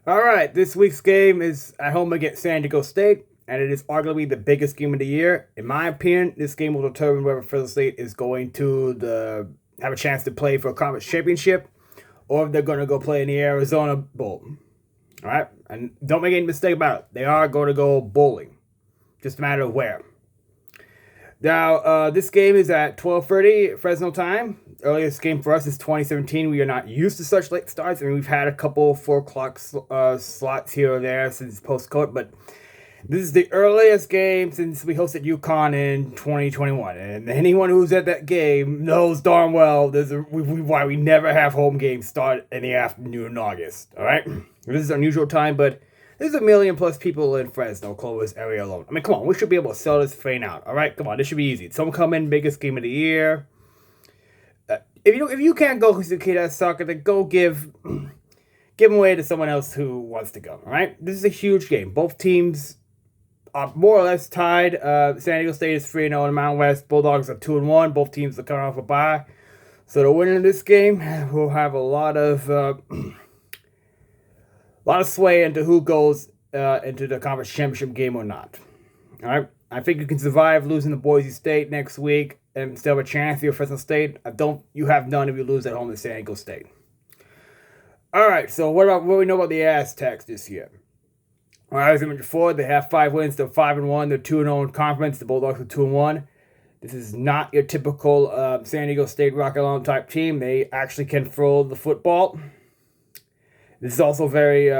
All right, this week's game is at home against San Diego State, and it is arguably the biggest game of the year. In my opinion, this game will determine whether Fresno State is going to have a chance to play for a conference championship, or if they're going to go play in the Arizona Bowl. All right, and don't make any mistake about it; they are going to go bowling, just a matter of where. Now, this game is at 12:30 Fresno time. Earliest game for us is 2017. We are not used to such late starts. I mean, we've had a couple 4 o'clock slots here or there since post-COVID, but this is the earliest game since we hosted UConn in 2021. And anyone who's at that game knows darn well why we never have home games start in the afternoon in August. All right? This is an unusual time, but there's a million plus people in Fresno, Clovis area alone. I mean, come on, we should be able to sell this thing out. All right, come on, this should be easy. Someone come in, biggest game of the year. If you can't go because your kid has soccer, then go give them away to someone else who wants to go. All right, this is a huge game. Both teams are more or less tied. San Diego State is 3-0 in the Mountain West. Bulldogs are 2-1. Both teams are coming off a bye. So the winner of this game will have a lot of sway into who goes into the conference championship game or not. All right, I think you can survive losing to Boise State next week and still have a chance for Fresno State. You have none if you lose at home to San Diego State. All right, so what do we know about the Aztecs this year? Well, as I mentioned before, they have 5 wins. They're 5-1. They're 2-0 in conference. The Bulldogs are 2-1. This is not your typical San Diego State Rocket Lawn type team. They actually can throw the football. This is also very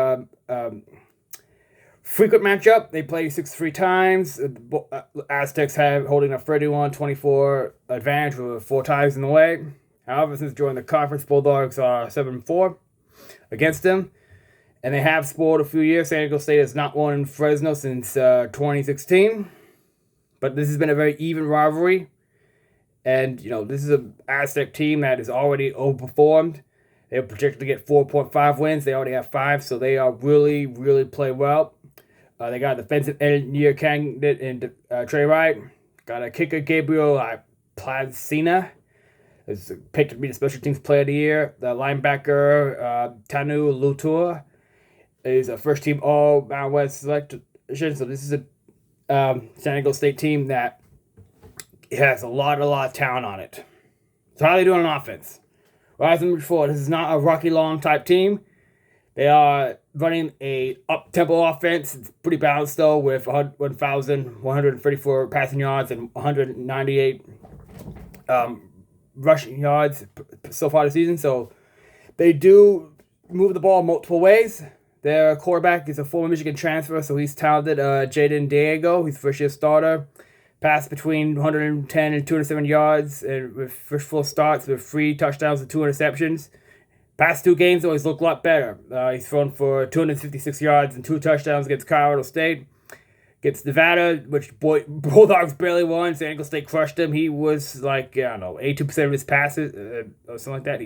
frequent matchup. They play 6-3 times. The Aztecs holding a 31-24 advantage 4 times in the way. However, since joining the conference, Bulldogs are 7-4 against them. And they have spoiled a few years. San Diego State has not won in Fresno since 2016. But this has been a very even rivalry. And, this is an Aztec team that is already overperformed. They're projected to get 4.5 wins. They already have 5, so they are really, really play well. They got a defensive engineer candidate in Trey Wright. Got a kicker, Gabriel Placina. Is picked to be the special teams player of the year. The linebacker, Tanu Lutua, is a first-team All-Mountain West selection. So this is a San Diego State team that has a lot of talent on it. So how are they doing on offense? Well, as I mentioned before, this is not a Rocky Long type team. They are running a up-tempo offense. It's pretty balanced, though, with 1,134 passing yards and 198 rushing yards so far this season. So they do move the ball multiple ways. Their quarterback is a former Michigan transfer, so he's talented. Jaden Diego, he's first-year starter. Passed between 110 and 207 yards and with first full starts with 3 touchdowns and 2 interceptions. Past 2 games, though, he's looked a lot better. He's thrown for 256 yards and 2 touchdowns against Colorado State. Against Nevada, which Bulldogs barely won. San Diego State crushed him. He was 82% of his passes or something like that.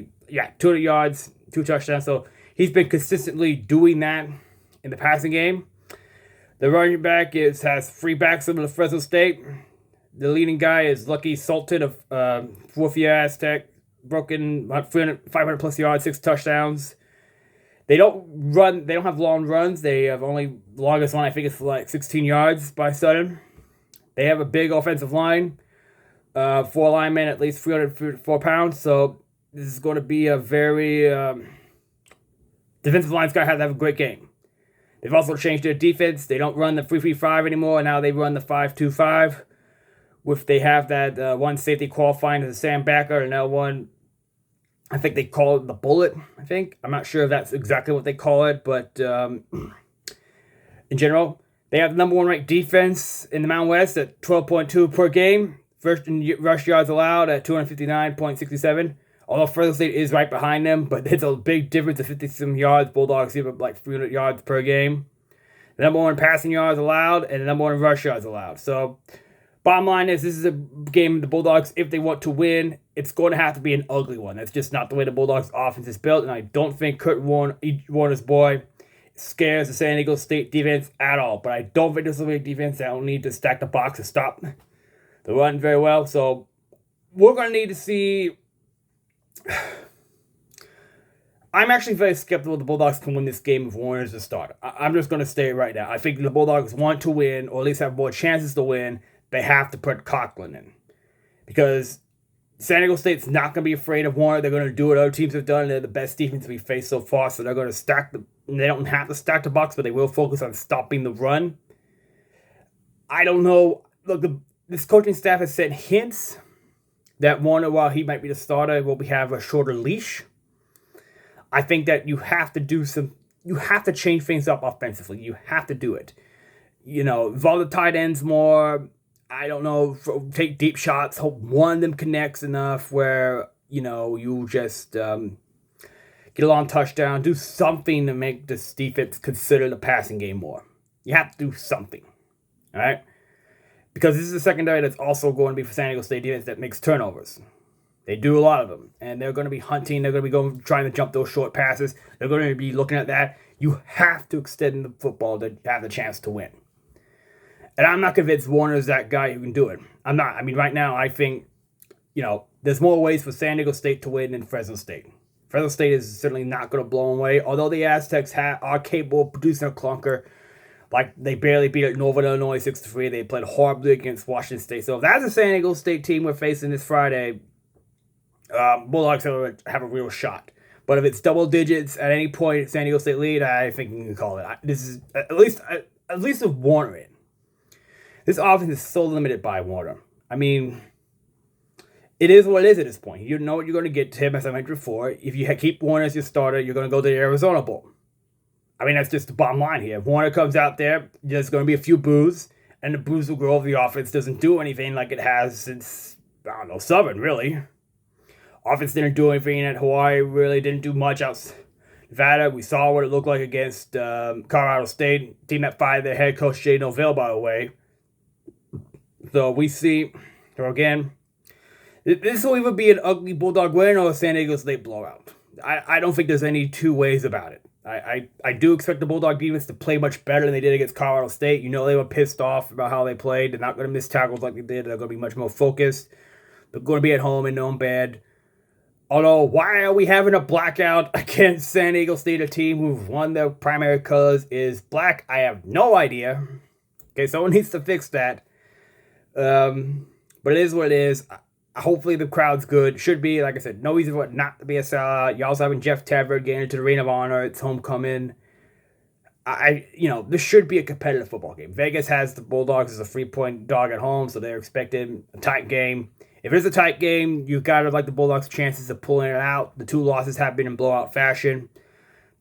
200 yards, 2 touchdowns. So he's been consistently doing that in the passing game. The running back has 3 backs similar to Fresno State. The leading guy is Lucky Sultan of 4th-year Aztec. Broken 500 plus yards, 6 touchdowns. They don't have long runs. They have the longest one, I think, is 16 yards by Sutton. They have a big offensive line. 4 linemen, at least 304 pounds. So this is going to be a very defensive line's got to have a great game. They've also changed their defense. They don't run the 3-3-5 anymore. Now they run the 5-2-5. They have that one safety qualifying as a Sam Backer, and that one, I think they call it the Bullet, I think. I'm not sure if that's exactly what they call it, but in general, they have the number 1 ranked defense in the Mountain West at 12.2 per game. First in rush yards allowed at 259.67. Although Fresno State is right behind them, but it's a big difference of 50-some yards. Bulldogs give up 300 yards per game. The number 1 passing yards allowed, and the number 1 rush yards allowed. So, bottom line is, this is a game the Bulldogs, if they want to win, it's going to have to be an ugly one. That's just not the way the Bulldogs' offense is built, and I don't think Kurt Warner's boy scares the San Diego State defense at all. But I don't think this will be a defense that will need to stack the box to stop the run very well. So, we're going to need to see I'm actually very skeptical the Bulldogs can win this game if Warner's the starter. I'm just going to say it right now. I think the Bulldogs want to win, or at least have more chances to win. They have to put Conklin in. Because San Diego State's not going to be afraid of Warner. They're going to do what other teams have done. They're the best defense we faced so far, so they're going to stack the... They don't have to stack the box, but they will focus on stopping the run. I don't know. Look, this coaching staff has sent hints that Warner, while he might be the starter, will have a shorter leash. I think that you have to change things up offensively. You have to do it. Involve the tight ends more. I don't know, take deep shots. Hope one of them connects enough where, you just get a long touchdown. Do something to make this defense consider the passing game more. You have to do something. All right? Because this is a secondary that's also going to be for San Diego State defense that makes turnovers. They do a lot of them. And they're going to be hunting. They're going to be trying to jump those short passes. They're going to be looking at that. You have to extend the football to have the chance to win. And I'm not convinced Warner's that guy who can do it. I'm not. I mean, right now, I think, there's more ways for San Diego State to win than Fresno State. Fresno State is certainly not going to blow them away. Although the Aztecs are capable of producing a clunker. Like, they barely beat Northern Illinois 6-3. They played horribly against Washington State. So if that's a San Diego State team we're facing this Friday, Bulldogs have a real shot. But if it's double digits at any point, San Diego State lead, I think you can call it. This is at least with Warner in. This offense is so limited by Warner. I mean, it is what it is at this point. You know what you're going to get to him, as I mentioned before. If you keep Warner as your starter, you're going to go to the Arizona Bowl. I mean, that's just the bottom line here. If Warner comes out there, there's going to be a few boos, and the boos will grow if the offense doesn't do anything like it has since, Southern, really. Offense didn't do anything at Hawaii, really didn't do much else. Nevada, we saw what it looked like against Colorado State, team that fired their head coach Jay Novell, by the way. So we see, again, this will either be an ugly Bulldog win or a San Diego State blowout. I don't think there's any two ways about it. I do expect the Bulldog defense to play much better than they did against Colorado State. They were pissed off about how they played. They're not going to miss tackles like they did. They're going to be much more focused. They're going to be at home in their own bed. Although, why are we having a blackout against San Diego State, a team who've won their primary colors is black? I have no idea. Okay, someone needs to fix that. But it is what it is. Hopefully the crowd's good. Should be, like I said, no reason for it not to be a sellout. You're also having Jeff Tavert getting into the Ring of Honor. It's homecoming. This should be a competitive football game. Vegas has the Bulldogs as a 3-point dog at home, so they're expecting a tight game. If it's a tight game, you got to like the Bulldogs' chances of pulling it out. The two losses have been in blowout fashion.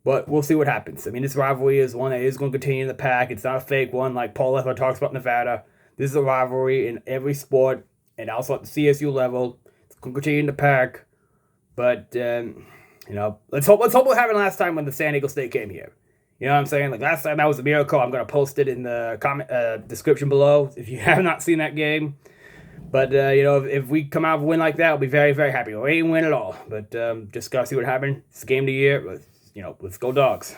But we'll see what happens. I mean, this rivalry is one that is going to continue in the pack. It's not a fake one like Paul Leffler talks about Nevada. This is a rivalry in every sport, and also at the CSU level. It's going to continue in the pack. But, let's hope what happened last time when the San Diego State came here. You know what I'm saying? Like, last time that was a miracle. I'm going to post it in the comment description below if you have not seen that game. But, if we come out with a win like that, I'll be very, very happy. We ain't win at all. But just got to see what happened. It's the game of the year. Let's go Dogs.